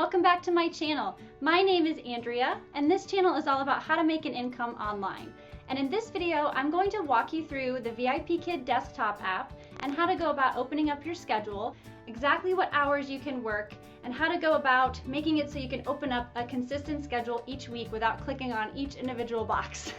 welcome back to my channel. My name is Andrea, and this channel is all about how to make an income online. And in this video, I'm going to walk you through the VIPKid desktop app and how to go about opening up your schedule, exactly what hours you can work, and how to go about making it so you can open up a consistent schedule each week without clicking on each individual box.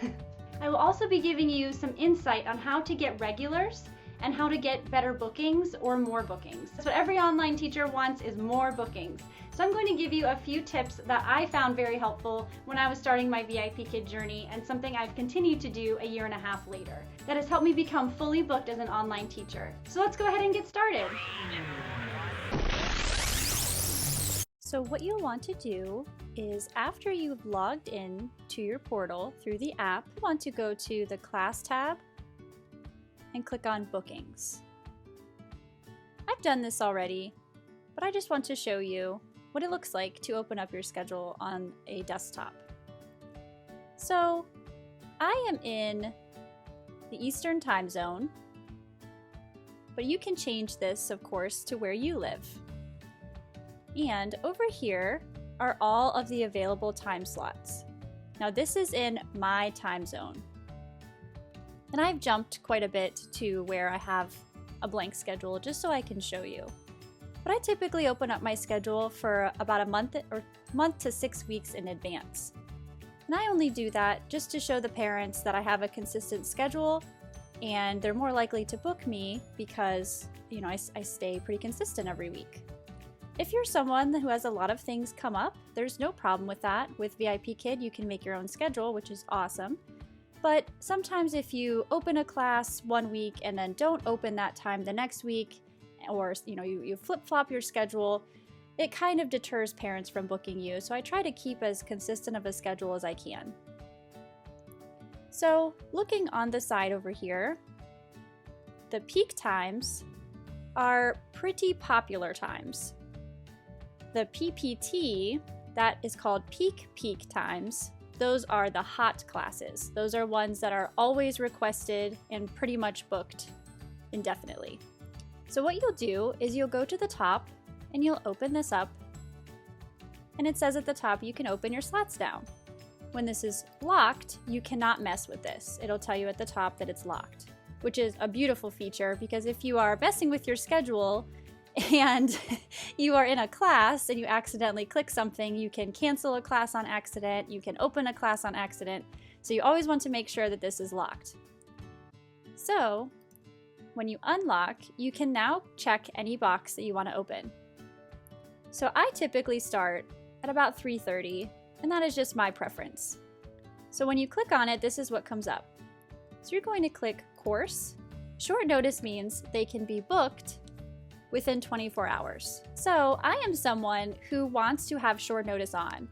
I will also be giving you some insight on how to get regulars and how to get better bookings or more bookings. That's what every online teacher wants, is more bookings. So I'm going to give you a few tips that I found very helpful when I was starting my VIPKid journey, and something I've continued to do a year and a half later that has helped me become fully booked as an online teacher. So let's go ahead and get started. So what you'll want to do is, after you've logged in to your portal through the app, you want to go to the class tab and click on bookings. I've done this already, but I just want to show you what it looks like to open up your schedule on a desktop. So I am in the Eastern time zone, but you can change this, of course, to where you live. And over here are all of the available time slots. Now this is in my time zone. And I've jumped quite a bit to where I have a blank schedule just so I can show you. But I typically open up my schedule for about a month to 6 weeks in advance. And I only do that just to show the parents that I have a consistent schedule and they're more likely to book me because, you know, I stay pretty consistent every week. If you're someone who has a lot of things come up, there's no problem with that. With VIPKid, you can make your own schedule, which is awesome. But sometimes if you open a class one week and then don't open that time the next week, or you flip-flop your schedule, it kind of deters parents from booking you. So I try to keep as consistent of a schedule as I can. So looking on the side over here, the peak times are pretty popular times. The PPT, that is called peak times, those are the hot classes. Those are ones that are always requested and pretty much booked indefinitely. So what you'll do is you'll go to the top and you'll open this up, and it says at the top you can open your slots down. When this is locked, you cannot mess with this. It'll tell you at the top that it's locked, which is a beautiful feature, because if you are messing with your schedule and you are in a class and you accidentally click something, you can cancel a class on accident, you can open a class on accident. So you always want to make sure that this is locked. So when you unlock, you can now check any box that you want to open. So I typically start at about 3:30, and that is just my preference. So when you click on it, this is what comes up. So you're going to click course. Short notice means they can be booked within 24 hours. So I am someone who wants to have short notice on.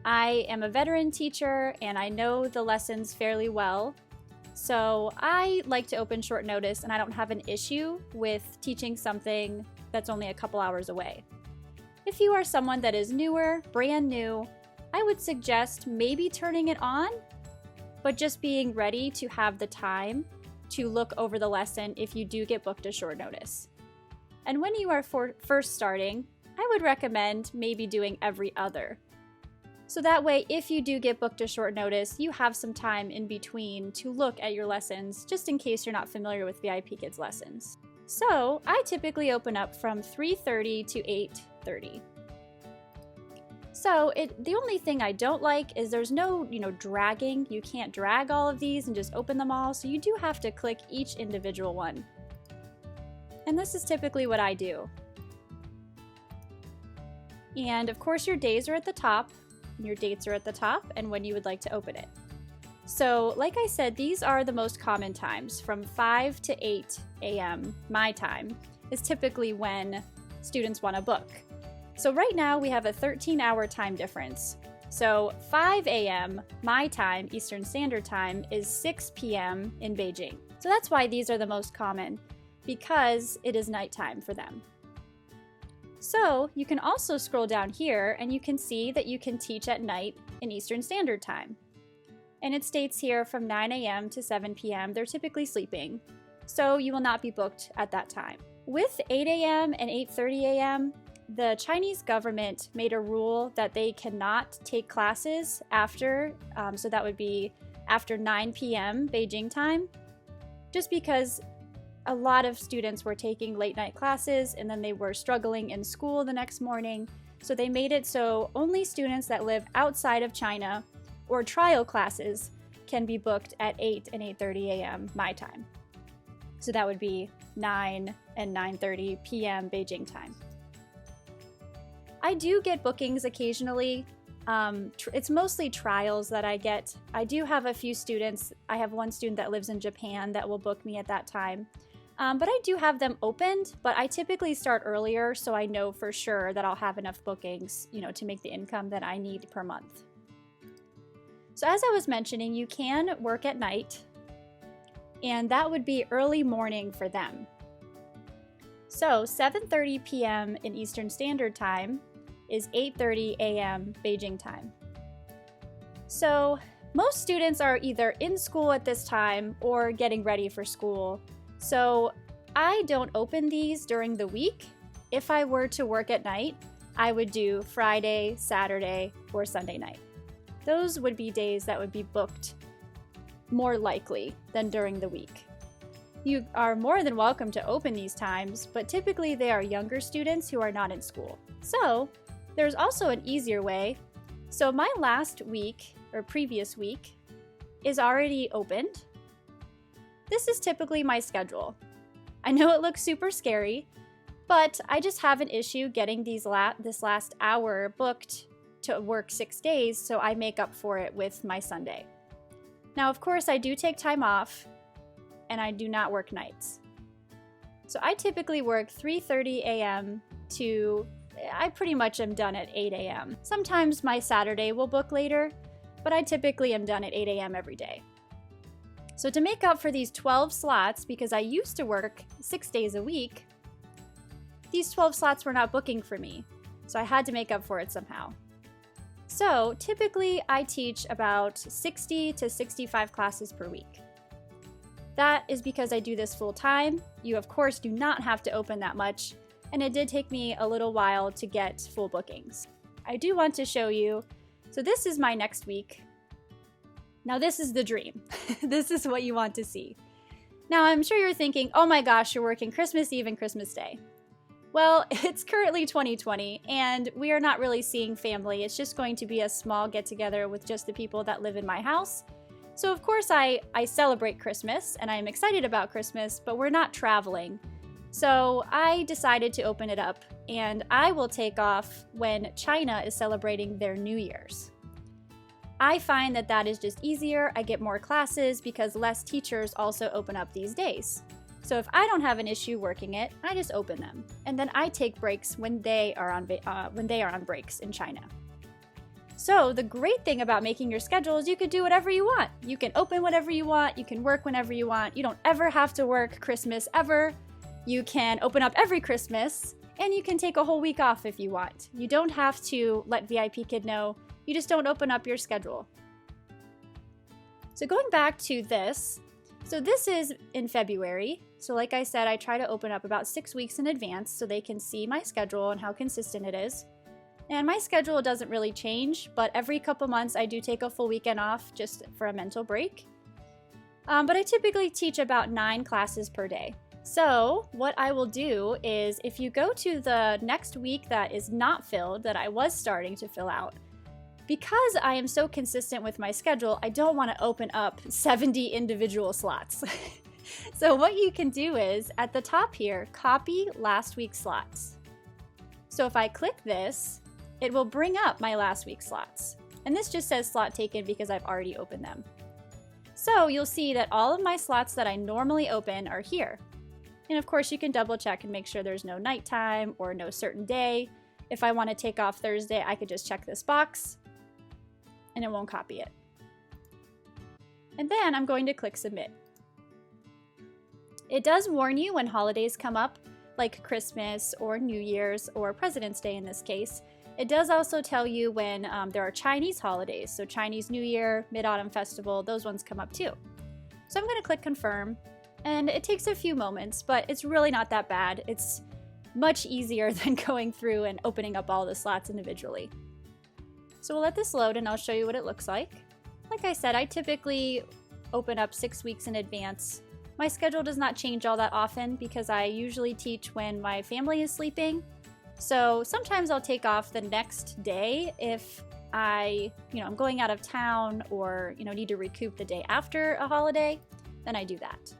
I am a veteran teacher and I know the lessons fairly well. So I like to open short notice, and I don't have an issue with teaching something that's only a couple hours away. If you are someone that is newer, brand new, I would suggest maybe turning it on, but just being ready to have the time to look over the lesson if you do get booked a short notice. And when you are first starting, I would recommend maybe doing every other. So that way, if you do get booked a short notice, you have some time in between to look at your lessons, just in case you're not familiar with VIPKid's lessons. So I typically open up from 3:30 to 8:30. So the only thing I don't like is there's no, dragging. You can't drag all of these and just open them all. So you do have to click each individual one. And this is typically what I do. And of course your days are at the top, and your dates are at the top, and when you would like to open it. So like I said, these are the most common times. From 5 to 8 a.m. my time is typically when students want to book. So right now we have a 13-hour time difference. So 5 a.m. my time, Eastern Standard Time, is 6 p.m. in Beijing. So that's why these are the most common, because it is nighttime for them. So you can also scroll down here and you can see that you can teach at night in Eastern Standard Time. And it states here from 9 a.m. to 7 p.m. they're typically sleeping, so you will not be booked at that time. With 8 a.m. and 8:30 a.m., the Chinese government made a rule that they cannot take classes after, so that would be after 9 p.m. Beijing time, just because a lot of students were taking late night classes and then they were struggling in school the next morning. So they made it so only students that live outside of China or trial classes can be booked at 8 and 8:30 a.m. my time. So that would be 9 and 9:30 p.m. Beijing time. I do get bookings occasionally. It's mostly trials that I get. I do have a few students. I have one student that lives in Japan that will book me at that time. But I do have them opened, but I typically start earlier so I know for sure that I'll have enough bookings, to make the income that I need per month. So as I was mentioning, you can work at night, and that would be early morning for them. So 7:30 p.m. in Eastern Standard Time is 8:30 a.m. Beijing time. So most students are either in school at this time or getting ready for school. So I don't open these during the week. If I were to work at night, I would do Friday, Saturday, or Sunday night. Those would be days that would be booked more likely than during the week. You are more than welcome to open these times, but typically they are younger students who are not in school. So there's also an easier way. So my last week or previous week is already opened. This is typically my schedule. I know it looks super scary, but I just have an issue getting this last hour booked to work 6 days, so I make up for it with my Sunday. Now, of course, I do take time off, and I do not work nights. So I typically work 3:30 a.m. to, I pretty much am done at 8 a.m. Sometimes my Saturday will book later, but I typically am done at 8 a.m. every day. So to make up for these 12 slots, because I used to work 6 days a week, these 12 slots were not booking for me, so I had to make up for it somehow. So typically I teach about 60 to 65 classes per week. That is because I do this full time. You of course do not have to open that much, and it did take me a little while to get full bookings. I do want to show you, so this is my next week. Now this is the dream. This is what you want to see. Now I'm sure you're thinking, oh my gosh, you're working Christmas Eve and Christmas Day. Well, it's currently 2020 and we are not really seeing family. It's just going to be a small get-together with just the people that live in my house. So of course I celebrate Christmas and I'm excited about Christmas, but we're not traveling. So I decided to open it up, and I will take off when China is celebrating their New Year's. I find that that is just easier. I get more classes because less teachers also open up these days. So if I don't have an issue working it, I just open them, and then I take breaks when they are on breaks in China. So the great thing about making your schedule is you can do whatever you want. You can open whatever you want. You can work whenever you want. You don't ever have to work Christmas ever. You can open up every Christmas, and you can take a whole week off if you want. You don't have to let VIPKid know. You just don't open up your schedule. So going back to this, so this is in February. So like I said, I try to open up about 6 weeks in advance so they can see my schedule and how consistent it is. And my schedule doesn't really change, but every couple months I do take a full weekend off just for a mental break. But I typically teach about 9 classes per day. So what I will do is, if you go to the next week that is not filled, that I was starting to fill out, because I am so consistent with my schedule, I don't want to open up 70 individual slots. So what you can do is, at the top here, copy last week's slots. So if I click this, it will bring up my last week's slots. And this just says slot taken because I've already opened them. So you'll see that all of my slots that I normally open are here. And of course you can double check and make sure there's no nighttime or no certain day. If I want to take off Thursday, I could just check this box and it won't copy it. And then I'm going to click submit. It does warn you when holidays come up, like Christmas or New Year's or President's Day in this case. It does also tell you when there are Chinese holidays, so Chinese New Year, Mid-Autumn Festival, those ones come up too. So I'm going to click confirm, and it takes a few moments, but it's really not that bad. It's much easier than going through and opening up all the slots individually. So we'll let this load and I'll show you what it looks like. Like I said, I typically open up 6 weeks in advance. My schedule does not change all that often because I usually teach when my family is sleeping. So sometimes I'll take off the next day if I'm going out of town or, need to recoup the day after a holiday, then I do that.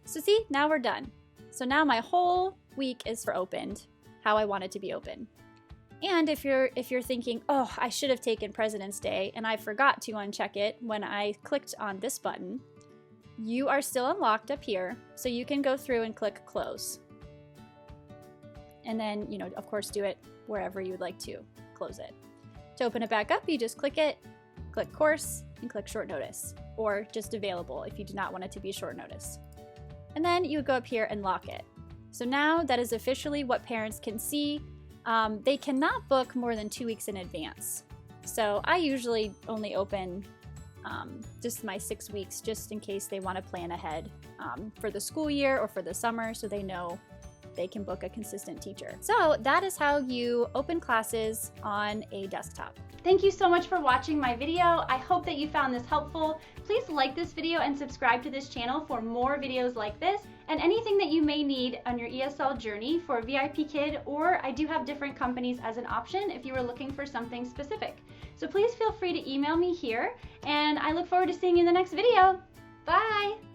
So see, now we're done. So now my whole week is opened how I want it to be open. And if you're thinking, oh, I should have taken President's Day and I forgot to uncheck it when I clicked on this button, you are still unlocked up here, so you can go through and click close. And then, of course, do it wherever you would like to close it. To open it back up, you just click it, click course, and click short notice, or just available if you do not want it to be short notice. And then you would go up here and lock it. So now that is officially what parents can see. They cannot book more than 2 weeks in advance. So I usually only open just my 6 weeks just in case they want to plan ahead for the school year or for the summer so they know they can book a consistent teacher. So that is how you open classes on a desktop. Thank you so much for watching my video. I hope that you found this helpful. Please like this video and subscribe to this channel for more videos like this and anything that you may need on your ESL journey for VIPKid, or I do have different companies as an option if you were looking for something specific. So please feel free to email me here, and I look forward to seeing you in the next video. Bye!